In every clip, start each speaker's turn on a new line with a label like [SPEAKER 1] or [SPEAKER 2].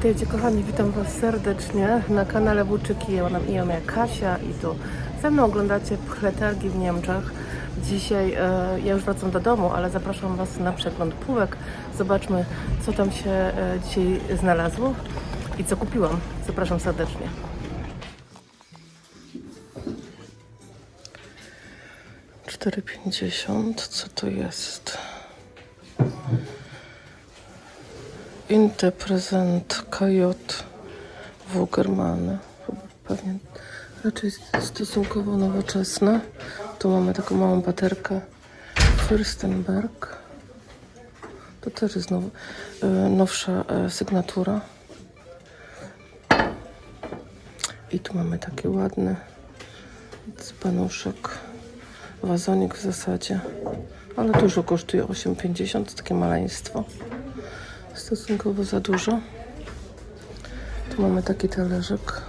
[SPEAKER 1] Witajcie kochani, witam Was serdecznie na kanale Włóczyki. Ja mam imię Kasia i tu ze mną oglądacie Pchletargi w Niemczech. Dzisiaj ja już wracam do domu, ale zapraszam Was na przegląd półek. Zobaczmy, co tam się dzisiaj znalazło i co kupiłam. Zapraszam serdecznie. $4,50. Co to jest? Interprezent Kajot Wugerman. Pewnie raczej stosunkowo nowoczesne. Tu mamy taką małą baterkę Fürstenberg. To też jest nowsza sygnatura. I tu mamy taki ładny dzbanuszek. Wazonik w zasadzie. Ale dużo kosztuje, 8,50. Takie maleństwo. Stosunkowo za dużo. Tu mamy taki talerzyk.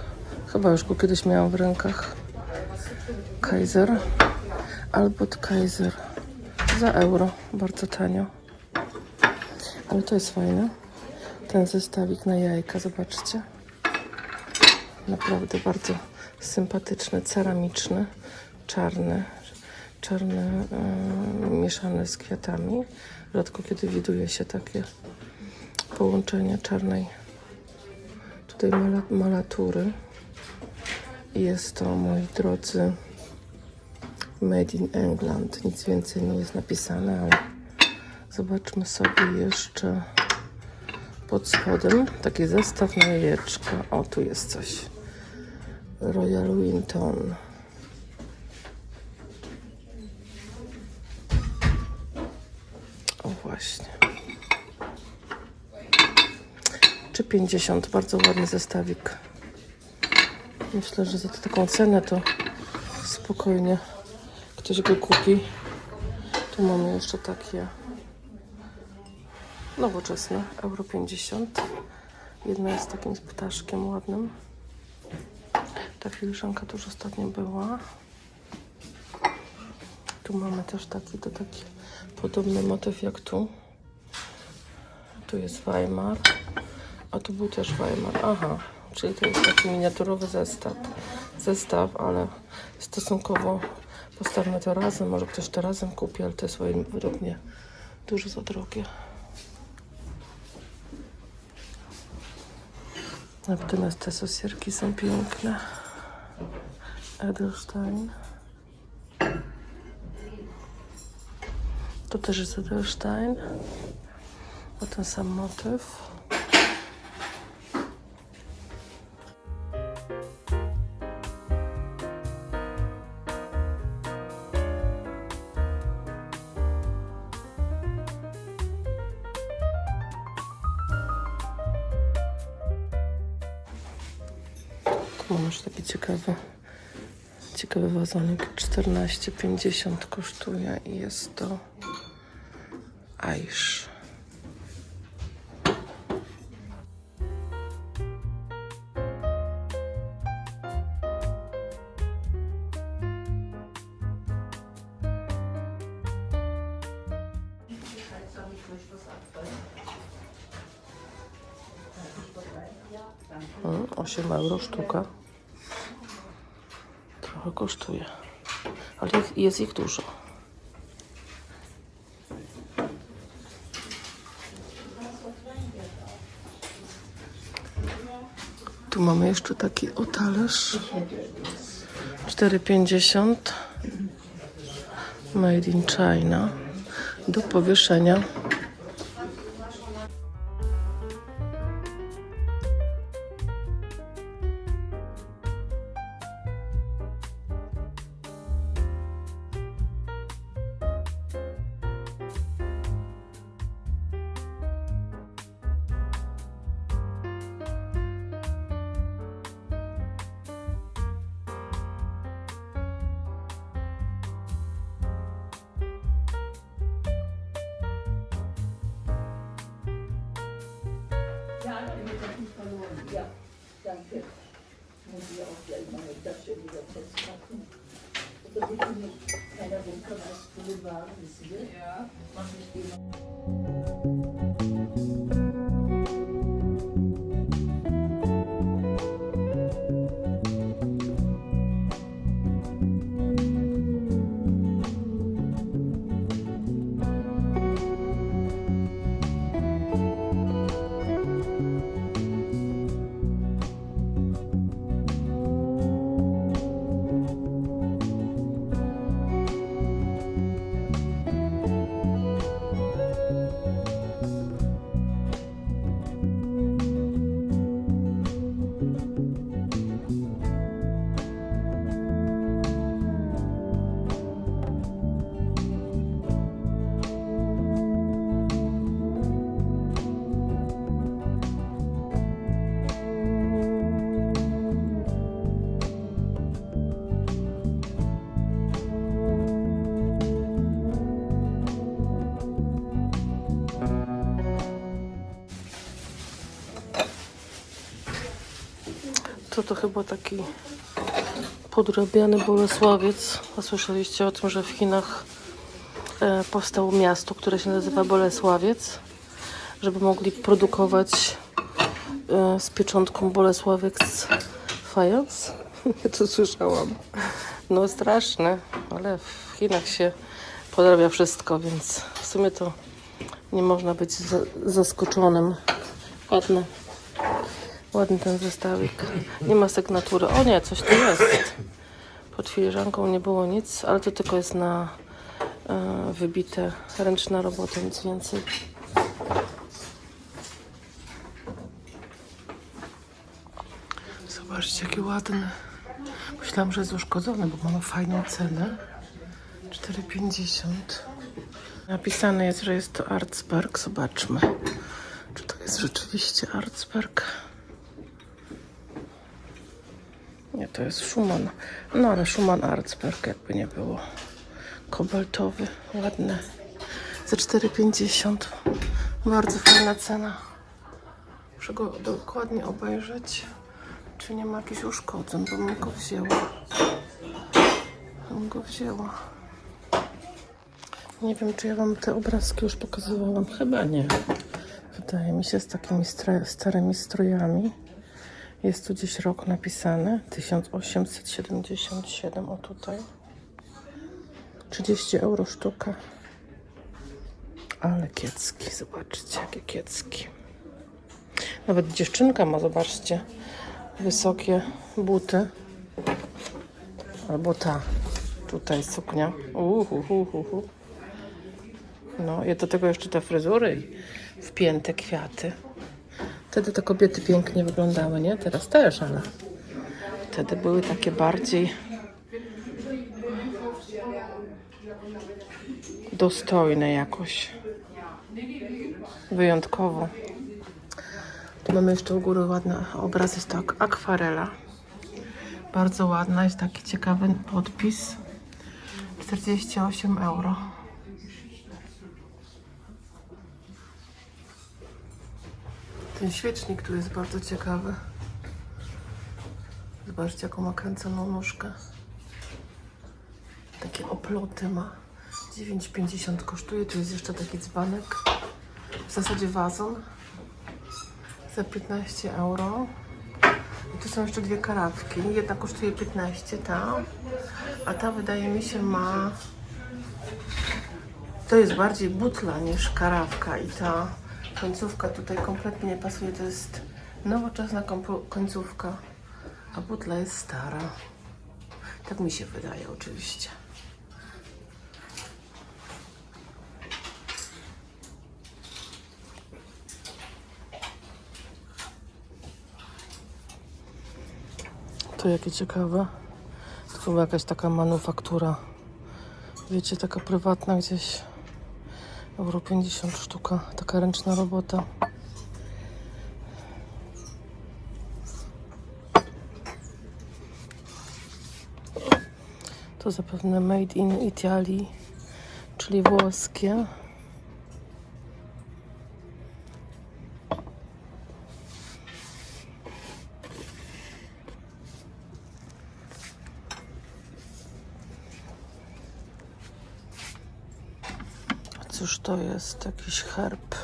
[SPEAKER 1] Chyba już go kiedyś miałam w rękach. Kaiser. Albert Kaiser. Za euro. Bardzo tanio. Ale to jest fajne. Ten zestawik na jajka, zobaczcie. Naprawdę bardzo sympatyczny, ceramiczny, czarny, mieszany z kwiatami. Rzadko kiedy widuje się takie połączenie czarnej tutaj malatury. Jest to, moi drodzy, Made in England. Nic więcej nie jest napisane, ale zobaczmy sobie jeszcze pod spodem taki zestaw na jajeczka. O, tu jest coś. Royal Winton. O, właśnie. 3,50. Bardzo ładny zestawik. Myślę, że za taką cenę to spokojnie ktoś go kupi. Tu mamy jeszcze takie nowoczesne, €50. Jedna jest takim z ptaszkiem ładnym. Ta filiżanka tu już ostatnio była. Tu mamy też taki podobny motyw jak tu. Tu jest Weimar. A tu był też Weimar. Aha, czyli to jest taki miniaturowy zestaw, ale stosunkowo postawmy to razem. Może ktoś to razem kupi, ale to jest według mnie dużo za drogie. Natomiast te sosierki są piękne. Edelstein. To też jest Edelstein. O ten sam motyw. Tu mam już taki ciekawy wazonik. 14,50 kosztuje i jest to Aish. €8 sztuka. Trochę kosztuje, ale jest ich dużo. Tu mamy jeszcze taki talerz. 4,50. Made in China. Do powieszenia.
[SPEAKER 2] Ja, danke. Muss ich auch gleich meine Tasche wieder festmachen. Da bitte nicht keiner Bunker, was du war, wissen wir? Ja. Mach ich die noch.
[SPEAKER 1] To chyba taki podrabiany Bolesławiec. A słyszeliście o tym, że w Chinach powstało miasto, które się nazywa Bolesławiec, żeby mogli produkować z pieczątką Bolesławiec fajans? Ja to słyszałam. No straszne, ale w Chinach się podrabia wszystko, więc w sumie to nie można być zaskoczonym. Ładny ten zestawik. Nie ma sygnatury. O nie, coś tu jest. Pod filiżanką nie było nic, ale to tylko jest na wybite ręczna robota, nic więcej. Zobaczcie, jaki ładny. Myślałam, że jest uszkodzony, bo mamy fajną cenę. 4,50. Napisane jest, że jest to Arzberg. Zobaczmy, czy to jest rzeczywiście Arzberg. Nie, to jest Schumann. No ale Schumann Arzberg jakby nie było. Kobaltowy, ładny. Za 4,50. Bardzo fajna cena. Muszę go dokładnie obejrzeć, czy nie ma jakichś uszkodzeń, bo bym go wzięła. Nie wiem, czy ja wam te obrazki już pokazywałam. Chyba nie. Wydaje mi się, z takimi starymi strojami. Jest tu gdzieś rok napisany. 1877. O tutaj. 30 euro sztuka. Ale kiecki. Zobaczcie, jakie kiecki. Nawet dziewczynka ma, zobaczcie, wysokie buty. Albo ta. Tutaj suknia. No i do tego jeszcze te fryzury i wpięte kwiaty. Wtedy te kobiety pięknie wyglądały, nie? Teraz też, ale wtedy były takie bardziej dostojne jakoś. Wyjątkowo. Tu mamy jeszcze u góry ładny obraz, jest to akwarela. Bardzo ładna, jest taki ciekawy podpis. 48 euro. Ten świecznik tu jest bardzo ciekawy. Zobaczcie, jaką ma kręconą nóżkę. Takie oploty ma. 9,50 kosztuje. Tu jest jeszcze taki dzbanek. W zasadzie wazon. Za 15 euro. I tu są jeszcze dwie karafki. Jedna kosztuje 15, ta. A ta wydaje mi się ma... To jest bardziej butla niż karawka i ta końcówka tutaj kompletnie nie pasuje. To jest nowoczesna końcówka, a butla jest stara. Tak mi się wydaje oczywiście. To jakie ciekawe. To chyba jakaś taka manufaktura. Wiecie, taka prywatna gdzieś. Euro 50 sztuka. Taka ręczna robota. To zapewne made in Italy, czyli włoskie. Cóż to jest? Jakiś herb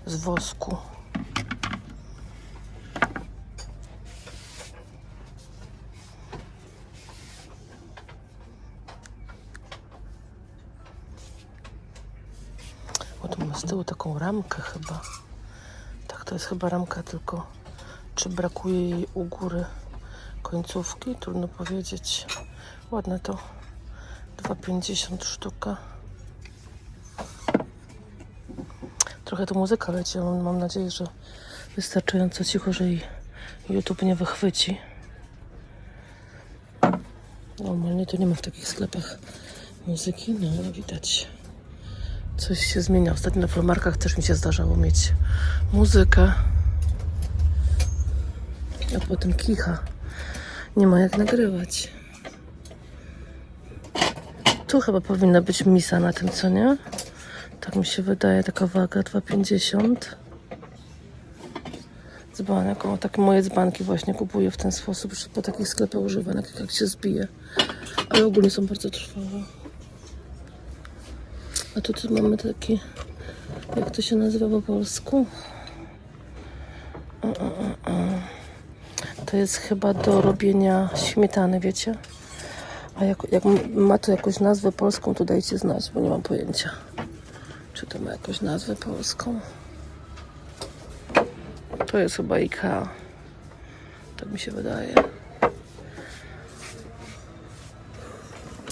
[SPEAKER 1] z wosku. O, tu mamy z tyłu taką ramkę chyba. Tak, to jest chyba ramka, tylko czy brakuje jej u góry końcówki? Trudno powiedzieć. Ładne to. 2,50 sztuka. Trochę tu muzyka leci, ale mam nadzieję, że wystarczająco cicho, że jej YouTube nie wychwyci. Normalnie to nie ma w takich sklepach muzyki, no ale widać. Coś się zmienia. Ostatnio na Flamarkach też mi się zdarzało mieć muzykę. A potem kicha. Nie ma jak nagrywać. Tu chyba powinna być misa na tym, co nie? Tak mi się wydaje, taka waga 2,50. dzbanek. O, takie moje dzbanki właśnie kupuję w ten sposób, już po takich sklepach używanych, jak się zbije. Ale ogólnie są bardzo trwałe. A tutaj mamy taki, jak to się nazywa po polsku? To jest chyba do robienia śmietany, wiecie? A jak ma to jakąś nazwę polską, to dajcie znać, bo nie mam pojęcia. Czy to ma jakąś nazwę polską? To jest chyba IKEA. Tak mi się wydaje.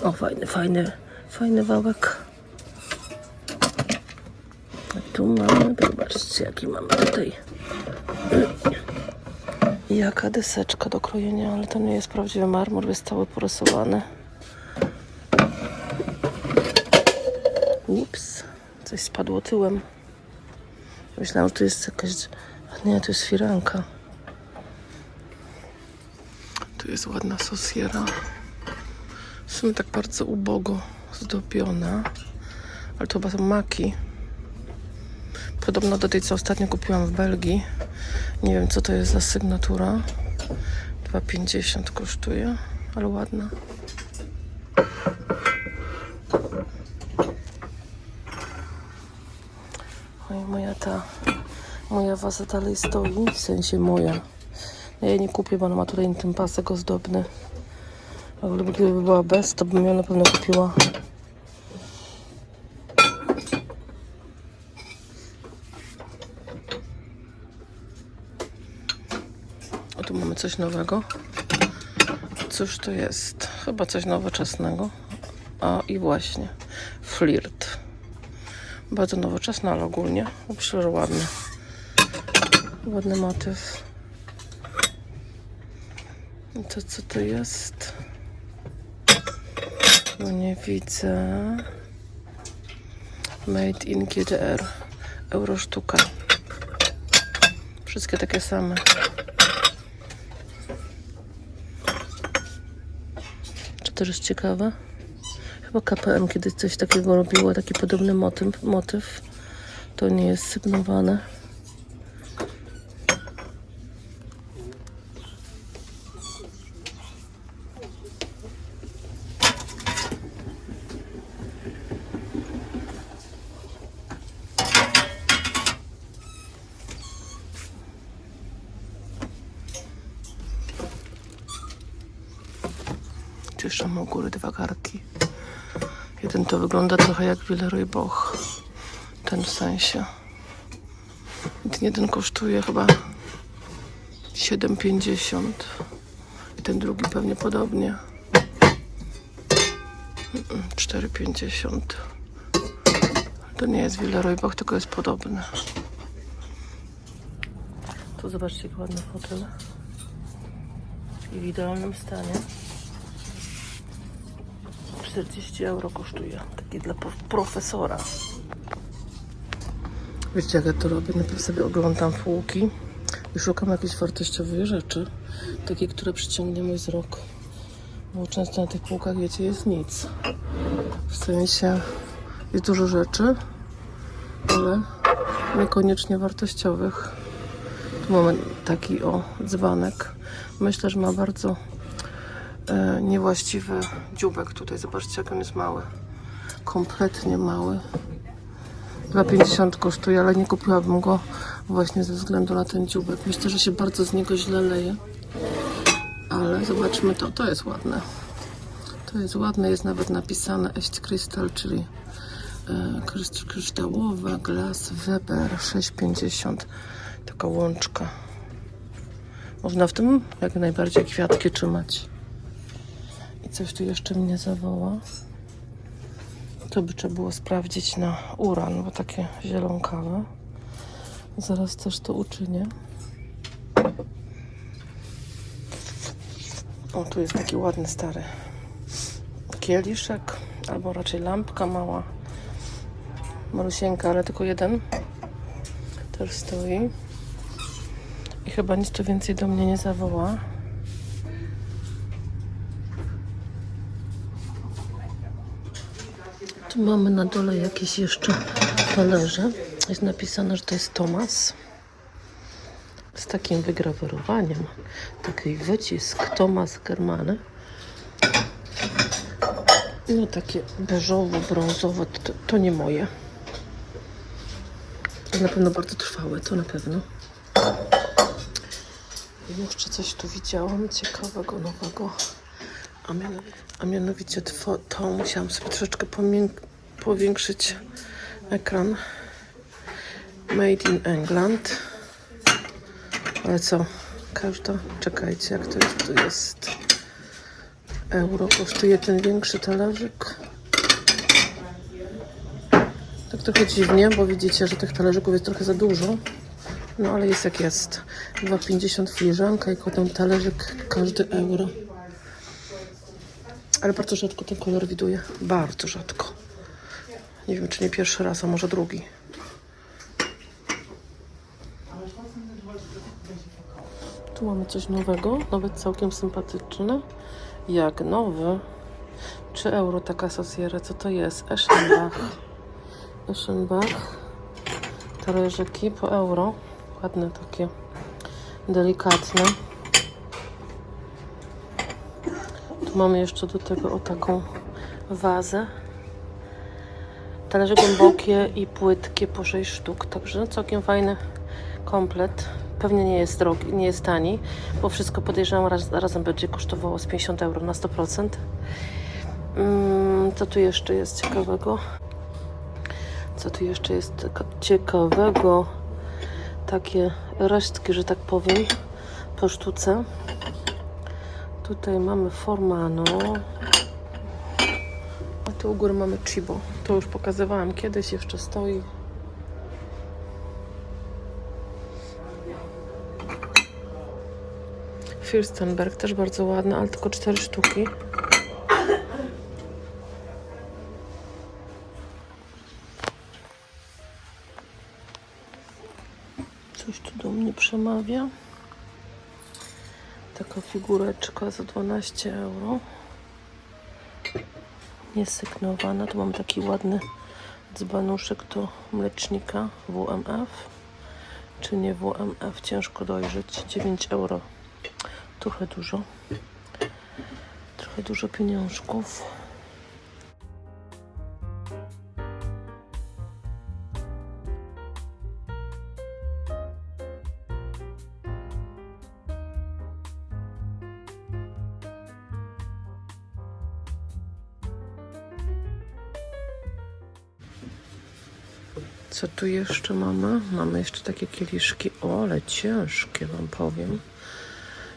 [SPEAKER 1] O, fajny wałek. A tu mamy, zobaczcie, jaki mamy tutaj. Jaka deseczka do krojenia, ale to nie jest prawdziwy marmur, jest cały porysowany. Ups, coś spadło tyłem. Myślałam, że to jest jakaś... A nie, to jest firanka. Tu jest ładna sosiera. W sumie tak bardzo ubogo zdobiona. Ale to chyba są maki. Podobno do tej, co ostatnio kupiłam w Belgii. Nie wiem, co to jest za sygnatura. 2,50 kosztuje, ale ładna. Oj, moja waza dalej stoi, w sensie moja. Ja jej nie kupię, bo ona ma tutaj ten pasek ozdobny. A gdyby była bez, to bym ją na pewno kupiła. O, tu mamy coś nowego. Cóż to jest? Chyba coś nowoczesnego. A i właśnie, flirt. Bardzo nowoczesny, ale ogólnie myślę, że ładny. Ładny motyw. I to co to jest? No nie widzę. Made in GDR. Euro sztuka. Wszystkie takie same. To też jest ciekawe. Chyba KPM kiedyś coś takiego robiło, taki podobny motyw. To nie jest sygnowane. Tu jeszcze mam u góry dwa garki. Jeden to wygląda trochę jak Villeroy Boch. Ten w sensie. I ten jeden kosztuje chyba 7,50. I ten drugi pewnie podobnie. 4,50. To nie jest Villeroy Boch, tylko jest podobny. Tu zobaczcie, jak ładny fotel. I w idealnym stanie. 40 euro kosztuje. Taki dla profesora. Wiecie, jak ja to robię? Najpierw sobie oglądam półki i szukam jakichś wartościowych rzeczy. Takie, które przyciągnie mój wzrok. Bo często na tych półkach, wiecie, jest nic. W sensie jest dużo rzeczy, ale niekoniecznie wartościowych. Tu mamy taki dzbanek. Myślę, że ma bardzo niewłaściwy dzióbek tutaj. Zobaczcie, jak on jest mały. Kompletnie mały. 2,50 kosztuje, ale nie kupiłabym go właśnie ze względu na ten dzióbek. Myślę, że się bardzo z niego źle leje. Ale zobaczmy to. To jest ładne. To jest ładne. Jest nawet napisane Echt Krystal, czyli kryształowe, Glas Weber 6,50. Taka łączka. Można w tym jak najbardziej kwiatki trzymać. I coś tu jeszcze mnie zawoła. To by trzeba było sprawdzić na uran, bo takie zielonkawe. Zaraz też to uczynię. O, tu jest taki ładny, stary kieliszek, albo raczej lampka mała. Malusieńka, ale tylko jeden. Też stoi. I chyba nic tu więcej do mnie nie zawoła. Tu mamy na dole jakieś jeszcze talerze. Jest napisane, że to jest Thomas. z takim wygrawerowaniem. Taki wycisk Thomas Germany. No takie beżowo-brązowe, to nie moje. To na pewno bardzo trwałe, to na pewno. I jeszcze coś tu widziałam ciekawego, nowego. A mianowicie to musiałam sobie troszeczkę powiększyć ekran. Made in England. Ale co? Czekajcie, jak to jest? Tu jest euro. Kosztuje ten większy talerzyk. Tak trochę dziwnie, bo widzicie, że tych talerzyków jest trochę za dużo. No ale jest jak jest. 2,50 filiżanka i potem talerzyk każdy euro. Ale bardzo rzadko ten kolor widuję. Bardzo rzadko. Nie wiem, czy nie pierwszy raz, a może drugi. Tu mamy coś nowego, nawet całkiem sympatyczne. Jak nowy. 3 euro taka sosjera. Co to jest? Eschenbach. Talerzyki po euro. Ładne takie. Delikatne. Tu mamy jeszcze do tego taką wazę. Talerze głębokie i płytkie po 6 sztuk. Także całkiem fajny komplet. Pewnie nie jest drogi, nie jest tani, bo wszystko podejrzewam razem będzie kosztowało z 50 euro na 100%. Co tu jeszcze jest ciekawego? Takie resztki, że tak powiem, po sztuce. Tutaj mamy Formano. A tu u góry mamy Chibo. To już pokazywałam kiedyś, jeszcze stoi. Fürstenberg też bardzo ładny, ale tylko 4 sztuki. Coś tu do mnie przemawia. Taka figureczka za 12 euro. Niesygnowana. Tu mam taki ładny dzbanuszek do mlecznika WMF. Czy nie WMF? Ciężko dojrzeć. 9 euro. Trochę dużo pieniążków. Co tu jeszcze mamy? Mamy jeszcze takie kieliszki. O, ale ciężkie, wam powiem.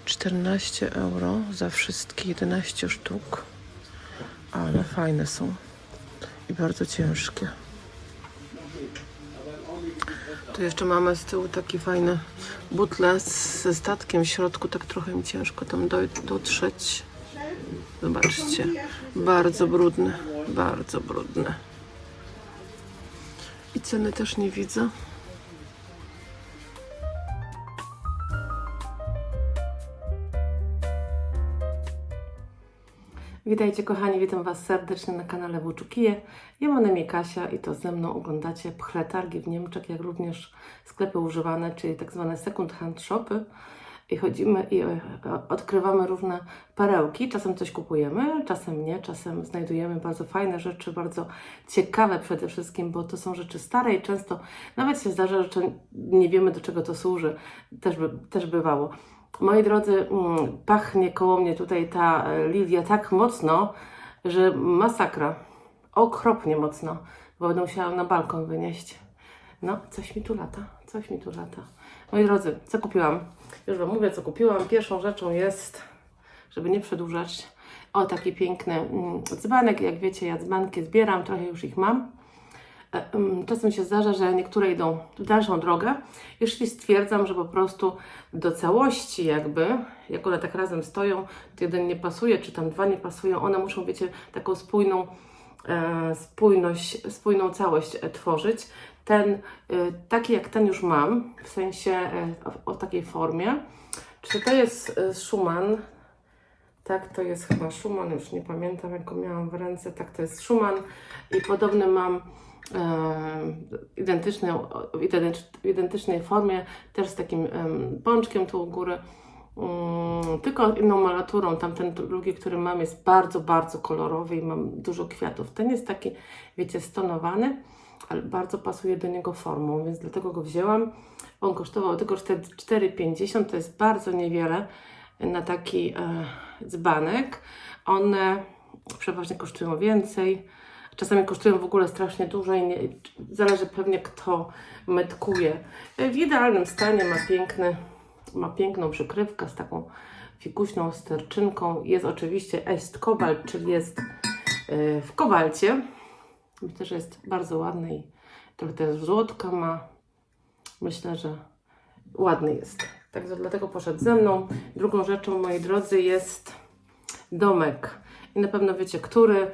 [SPEAKER 1] 14 euro za wszystkie 11 sztuk. Ale fajne są. I bardzo ciężkie. Tu jeszcze mamy z tyłu takie fajne butle ze statkiem w środku. Tak trochę mi ciężko tam dotrzeć. Zobaczcie. Bardzo brudne. Bardzo brudne. I ceny też nie widzę. Witajcie kochani, witam Was serdecznie na kanale Włóczukije. Ja mam na imię Kasia i to ze mną oglądacie Pchle Targi w Niemczech, jak również sklepy używane, czyli tak zwane second hand shopy. I chodzimy i odkrywamy różne perełki. Czasem coś kupujemy, czasem nie, czasem znajdujemy bardzo fajne rzeczy, bardzo ciekawe przede wszystkim, bo to są rzeczy stare i często nawet się zdarza, że nie wiemy, do czego to służy. Też bywało. Moi drodzy, pachnie koło mnie tutaj ta lilia tak mocno, że masakra. Okropnie mocno, bo będę musiała na balkon wynieść. No, coś mi tu lata. Moi drodzy, co kupiłam? Już Wam mówię, co kupiłam. Pierwszą rzeczą jest, żeby nie przedłużać, taki piękny dzbanek. Jak wiecie, ja dzbanki zbieram, trochę już ich mam. Czasem się zdarza, że niektóre idą w dalszą drogę. Jeśli stwierdzam, że po prostu do całości jakby, jak one tak razem stoją, to jeden nie pasuje, czy tam dwa nie pasują, one muszą, wiecie, taką spójną całość tworzyć. Ten, taki jak ten już mam, w sensie o takiej formie. Czy to jest Schumann? Tak, to jest chyba Schumann, już nie pamiętam, jak go miałam w ręce. Tak, to jest Schumann i podobny mam w identycznej formie, też z takim pączkiem tu u góry, tylko inną malaturą. Tamten drugi, który mam, jest bardzo, bardzo kolorowy i mam dużo kwiatów. Ten jest taki, wiecie, stonowany, ale bardzo pasuje do niego formą, więc dlatego go wzięłam. On kosztował tylko 4,50, to jest bardzo niewiele na taki dzbanek. One przeważnie kosztują więcej. Czasami kosztują w ogóle strasznie dużo i zależy pewnie kto metkuje. W idealnym stanie ma piękną przykrywkę z taką fikuśną sterczynką. Jest oczywiście Est Kobalt, czyli jest w kobalcie. Myślę, że jest bardzo ładny i trochę też złotka ma. Myślę, że ładny jest. Także dlatego poszedł ze mną. Drugą rzeczą, moi drodzy, jest domek. I na pewno wiecie, który.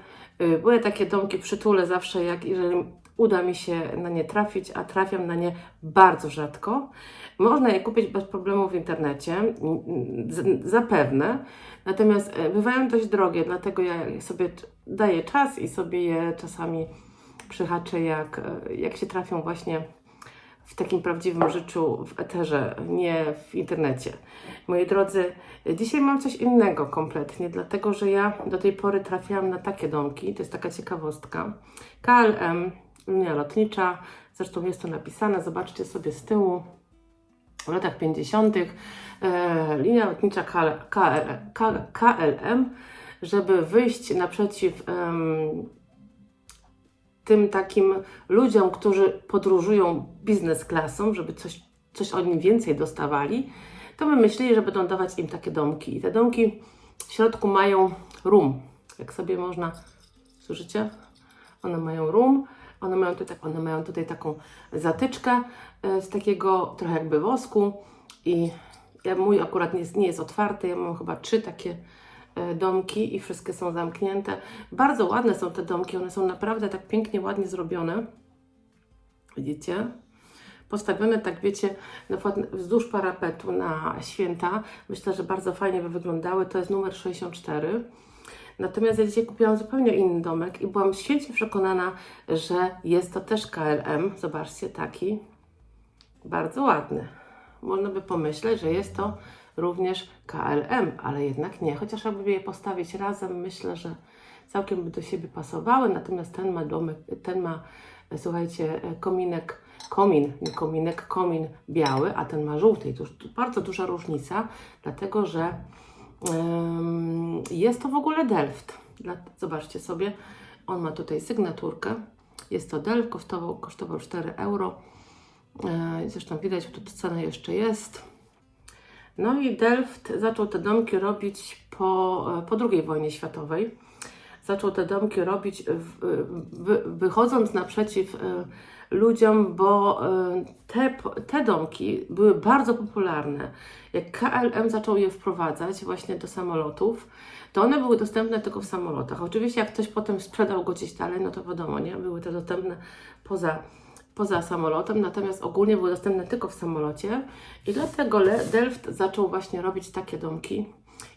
[SPEAKER 1] Były takie domki przytule zawsze, jeżeli uda mi się na nie trafić, a trafiam na nie bardzo rzadko. Można je kupić bez problemu w internecie, zapewne. Natomiast bywają dość drogie, dlatego ja sobie daję czas i sobie je czasami przyhaczę, jak się trafią właśnie w takim prawdziwym życiu, w eterze, nie w internecie. Moi drodzy, dzisiaj mam coś innego kompletnie, dlatego że ja do tej pory trafiałam na takie domki, to jest taka ciekawostka. KLM, linia lotnicza, zresztą jest to napisane, zobaczcie sobie z tyłu, w latach 50. Linia lotnicza KLM, żeby wyjść naprzeciw tym takim ludziom, którzy podróżują biznes klasą, żeby coś oni więcej dostawali, to wymyślili, że będą dawać im takie domki. I te domki w środku mają room. Jak sobie można, słyszycie? One mają room, one mają tutaj taką zatyczkę z takiego trochę jakby wosku i mój akurat nie jest otwarty, ja mam chyba 3 takie domki i wszystkie są zamknięte. Bardzo ładne są te domki, one są naprawdę tak pięknie, ładnie zrobione. Widzicie? Postawione tak, wiecie, na przykład wzdłuż parapetu na święta. Myślę, że bardzo fajnie by wyglądały. To jest numer 64. Natomiast ja dzisiaj kupiłam zupełnie inny domek i byłam święcie przekonana, że jest to też KLM. Zobaczcie, taki bardzo ładny. Można by pomyśleć, że jest to również KLM, ale jednak nie. Chociaż jakby je postawić razem, myślę, że całkiem by do siebie pasowały. Natomiast ten ma, słuchajcie, komin biały, a ten ma żółty. I tu bardzo duża różnica, dlatego że jest to w ogóle Delft. Zobaczcie sobie, on ma tutaj sygnaturkę. Jest to Delft, kosztował 4 euro. Zresztą widać, że tu cena jeszcze jest. No i Delft zaczął te domki robić po II wojnie światowej. Zaczął te domki robić wychodząc naprzeciw ludziom, bo te domki były bardzo popularne. Jak KLM zaczął je wprowadzać właśnie do samolotów, to one były dostępne tylko w samolotach. Oczywiście jak ktoś potem sprzedał go gdzieś dalej, no to wiadomo, nie? Były te dostępne poza samolotem, natomiast ogólnie były dostępne tylko w samolocie i dlatego Delft zaczął właśnie robić takie domki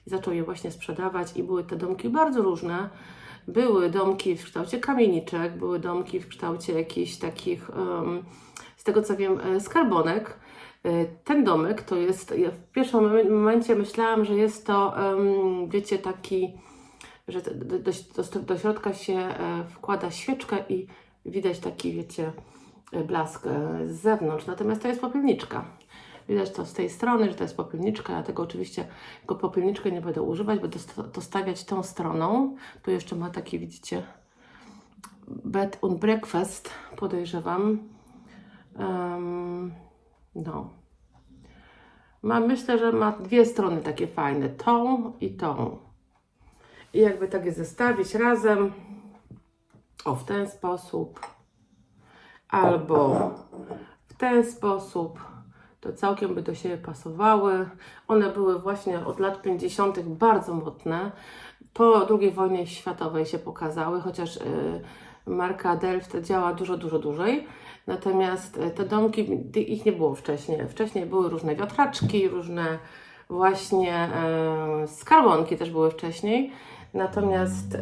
[SPEAKER 1] i zaczął je właśnie sprzedawać i były te domki bardzo różne. Były domki w kształcie kamieniczek, były domki w kształcie jakichś takich, z tego co wiem, skarbonek. Ten domek to jest, ja w pierwszym momencie myślałam, że jest to, wiecie, taki, że do środka się wkłada świeczkę i widać taki, wiecie, blask z zewnątrz, natomiast to jest popielniczka. Widać to z tej strony, że to jest popielniczka, ja tego oczywiście jako popielniczkę nie będę używać, będę to stawiać tą stroną. Tu jeszcze ma taki, widzicie, bed and breakfast, podejrzewam. No. Myślę, że ma 2 strony takie fajne, tą i tą. I jakby tak je zestawić razem, w ten sposób, albo w ten sposób, to całkiem by do siebie pasowały. One były właśnie od lat 50. bardzo modne. Po II wojnie światowej się pokazały, chociaż marka Delft działa dużo dłużej. Natomiast te domki, ich nie było wcześniej. Wcześniej były różne wiatraczki, różne właśnie skarbonki też były wcześniej. Natomiast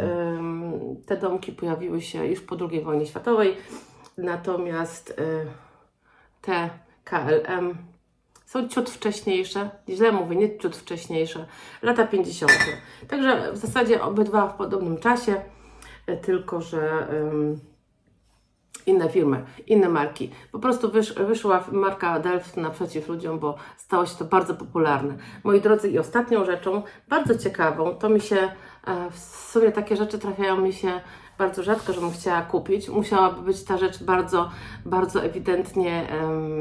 [SPEAKER 1] te domki pojawiły się już po II wojnie światowej. Natomiast te KLM są ciut wcześniejsze, źle mówię, nie ciut wcześniejsze, lata 50. Także w zasadzie obydwa w podobnym czasie, tylko że inne firmy, inne marki. Po prostu wyszła marka Delft naprzeciw ludziom, bo stało się to bardzo popularne. Moi drodzy, i ostatnią rzeczą, bardzo ciekawą, to mi się, w sumie takie rzeczy trafiają mi się bardzo rzadko, żebym chciała kupić. Musiałaby być ta rzecz bardzo, bardzo ewidentnie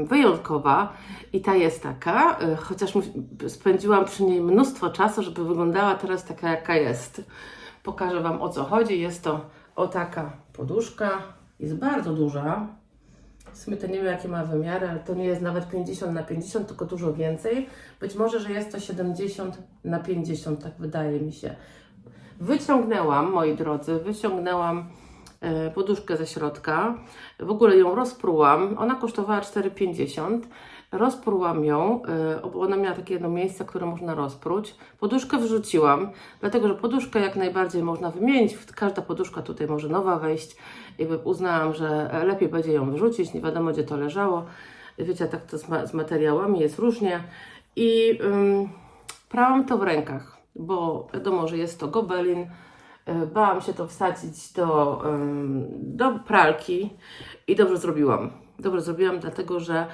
[SPEAKER 1] wyjątkowa i ta jest taka, chociaż spędziłam przy niej mnóstwo czasu, żeby wyglądała teraz taka, jaka jest. Pokażę Wam, o co chodzi. Jest to o taka poduszka. Jest bardzo duża. W sumie to nie wiem, jakie ma wymiary, ale to nie jest nawet 50 na 50, tylko dużo więcej. Być może, że jest to 70 na 50, tak wydaje mi się. Wyciągnęłam, moi drodzy, poduszkę ze środka. W ogóle ją rozprułam. Ona kosztowała 4,50. Rozprułam ją, bo ona miała takie jedno miejsce, które można rozpróć. Poduszkę wrzuciłam, dlatego że poduszkę jak najbardziej można wymienić. Każda poduszka tutaj może nowa wejść. Jakby uznałam, że lepiej będzie ją wyrzucić. Nie wiadomo, gdzie to leżało. Wiecie, tak to z materiałami jest różnie. I prałam to w rękach, bo wiadomo, że jest to gobelin. Bałam się to wsadzić do pralki i dobrze zrobiłam. Dobrze zrobiłam, dlatego że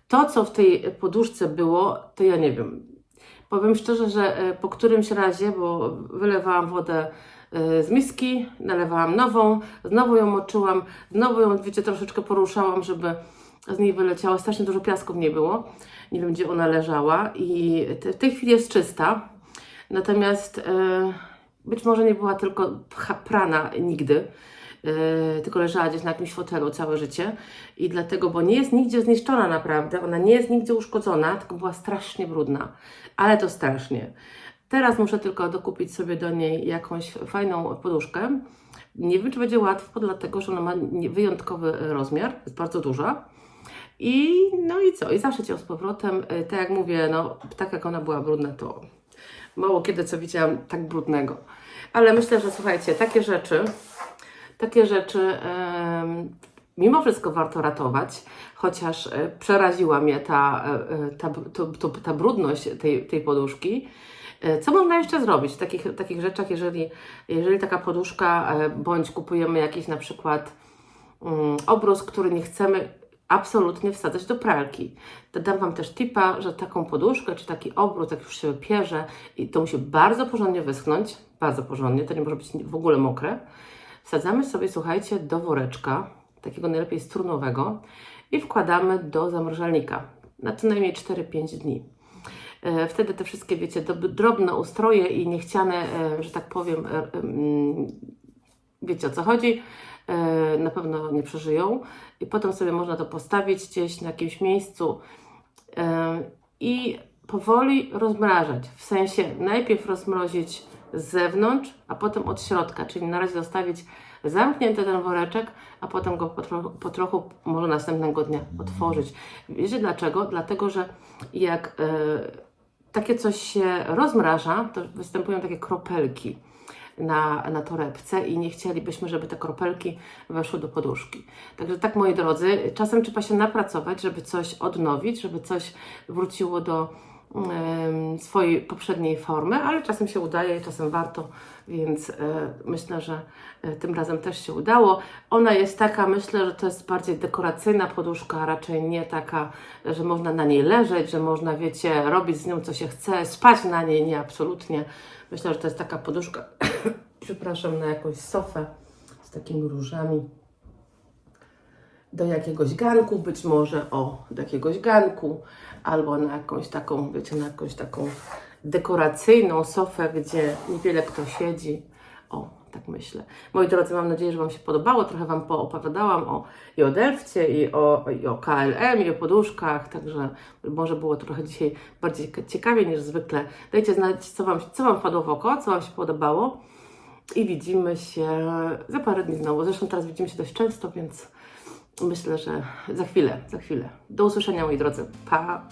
[SPEAKER 1] to, co w tej poduszce było, to ja nie wiem. Powiem szczerze, że po którymś razie, bo wylewałam wodę z miski, nalewałam nową, znowu ją moczyłam, znowu ją, wiecie, troszeczkę poruszałam, żeby z niej wyleciało. Strasznie dużo piasku w niej było. Nie wiem, gdzie ona leżała i w tej chwili jest czysta. Natomiast być może nie była tylko prana nigdy, tylko leżała gdzieś na jakimś fotelu całe życie i dlatego, bo nie jest nigdzie zniszczona naprawdę, ona nie jest nigdzie uszkodzona, tylko była strasznie brudna, ale to strasznie. Teraz muszę tylko dokupić sobie do niej jakąś fajną poduszkę. Nie wiem, czy będzie łatwo, dlatego, że ona ma wyjątkowy rozmiar, jest bardzo duża. No i co? I zawsze cię z powrotem, tak jak mówię, no tak jak ona była brudna, to mało kiedy co widziałam tak brudnego. Ale myślę, że słuchajcie, takie rzeczy mimo wszystko warto ratować, chociaż przeraziła mnie ta brudność tej poduszki. Co można jeszcze zrobić w takich rzeczach, jeżeli taka poduszka, bądź kupujemy jakiś na przykład obrus, który nie chcemy absolutnie wsadzać do pralki. To dam Wam też tipa, że taką poduszkę, czy taki obrus, jak już się wypierze, i to musi bardzo porządnie wyschnąć, bardzo porządnie, to nie może być w ogóle mokre. Wsadzamy sobie, słuchajcie, do woreczka, takiego najlepiej strunowego i wkładamy do zamrażalnika na co najmniej 4-5 dni. Wtedy te wszystkie, wiecie, drobne ustroje i niechciane, że tak powiem, wiecie, o co chodzi, na pewno nie przeżyją i potem sobie można to postawić gdzieś na jakimś miejscu i powoli rozmrażać, w sensie najpierw rozmrozić z zewnątrz, a potem od środka, czyli na razie zostawić zamknięty ten woreczek, a potem go po trochu może następnego dnia otworzyć. Wiecie dlaczego? Dlatego, że jak takie coś się rozmraża, to występują takie kropelki na torebce i nie chcielibyśmy, żeby te kropelki weszły do poduszki. Także tak, moi drodzy, czasem trzeba się napracować, żeby coś odnowić, żeby coś wróciło do swojej poprzedniej formy, ale czasem się udaje, czasem warto, więc myślę, że tym razem też się udało. Ona jest taka, myślę, że to jest bardziej dekoracyjna poduszka, a raczej nie taka, że można na niej leżeć, że można, wiecie, robić z nią co się chce, spać na niej, nie, absolutnie. Myślę, że to jest taka poduszka, przepraszam, na jakąś sofę z takimi różami. Do jakiegoś ganku być może, do jakiegoś ganku, albo na jakąś taką, wiecie, na jakąś taką dekoracyjną sofę, gdzie niewiele kto siedzi. Tak myślę. Moi drodzy, mam nadzieję, że Wam się podobało. Trochę Wam poopowiadałam i o Delfcie, i o KLM, i o poduszkach, także może było trochę dzisiaj bardziej ciekawie niż zwykle. Dajcie znać, co Wam wpadło w oko, co Wam się podobało i widzimy się za parę dni znowu. Zresztą teraz widzimy się dość często, więc myślę, że za chwilę. Do usłyszenia, moi drodzy. Pa!